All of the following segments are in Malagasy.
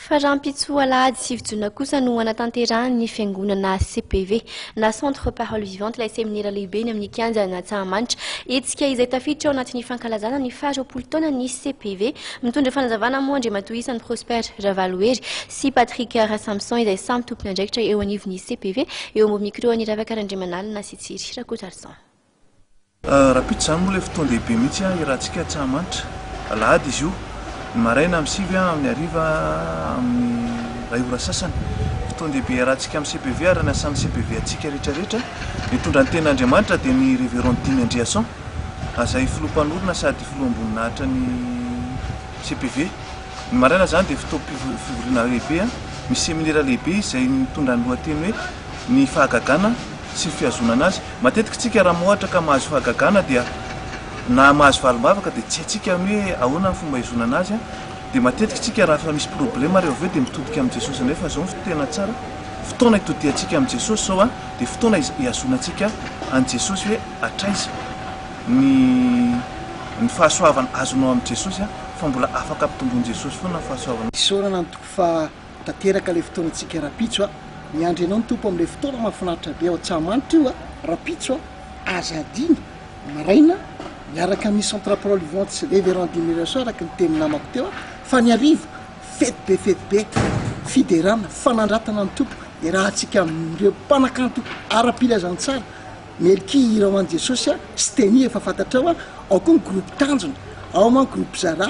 Farampitsoa alahady sivy kosa no anatanterahany fiangonana CPV na Centre Parole Vivante ilay seminaira lehibe ny amin'ny kianjana Antsahamanitra. Hetsika izay tafiditra ao anatin'ny fankalazana ny faha-roapolo taona ny CPV mitondra fanazavana moa Andriamatoa isan'ny Prosper Ravaloery sy Patrick Samson izay samy tompony andraikitra eo anivon'ny CPV eo ambony micro ny Ravakaran-Driamanalina sy Tsiry Rakotarsan. Rapitra zany moa ilay fotoan-dehibe mihitsy iarahantsika Antsahamanitra alahady izy io maraina amin'ny sivy amin'ny hariva amin'ny ray ora sasany fotoan-dehibe iarahantsika amin'ny CPV ary ny asan'ny CPV atsika rehetrarehetra mitondra ny ten'Andriamanitra dia ny Révérend Dimy Andriason izay filoha-mpanorona sady filoha-mboninahitra ny CPV. Ny maraina zany dia fivoriana lehibe misy seminaira lehibe izay mitondra ny lohateny hoe ny fahagagana sy fihazonana azy. Matetika tsika raha mohatra ka mahazo fahagagana dia na mahazo valim-bavaka dia tsy haitsika hoe ahoana ny fomba hizonana azy dia matetika tsika raha misy problema rehefa avy eo dia mitodika amin'ny Jesosy nefa zao ny tena tsara fotoana hitodiantsika amin'ny Jesosy zao dia fotoana hiazonantsika an Jesosy hoe atraiza ny fahasoavana azonao amin'ny Jesosy fa mbola afaka ampitomboan'i Jesosy foana ny fahasoavana. Isaorana ny tompo fa tanteraka ilay fotoanantsika Rapitso miandry ianao ny tompo amin'ilay fotoana mahafinaritra be ao Antsahamanitra io Rapitso azadiny maraina miaraka amin'ny Centre Parole Vivante sy Révérend Dimy Andriason araka ny teny namako teo fa ny hariva fety be fiderana fanandratana ny tompo irahantsika amin'ireo mpanakanto ara-pilazany tsara Melky iraman'i Jesosy sy teny efa fantatrao ao koa ny groupe tanjona ao ma ny groupe Zara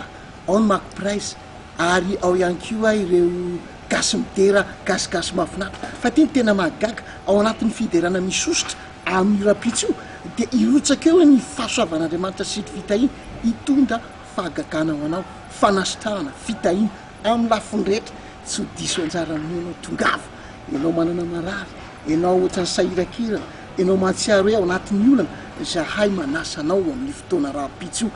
ao ny Mark Price ary ao ihany koa ireo gasy midera gasigasy mahafinaritra fa teny tena mahagaga ao anatin'ny fiderana misositra amin'ny Rapitso dia irotsaka eo ny fahasoavan'Andriamanitra sy fitahina hitondra fahagagana ho anao fanasitrahana fitahina amin'ny lafiny rehetra tsy ho diso anjara aminao tongava ianao manana marary ianao ohatrany sahirakirana ianao mahatsiaro hoe ao anatin'ny olana zahay manasanao amin'ny fotoana Rapitso.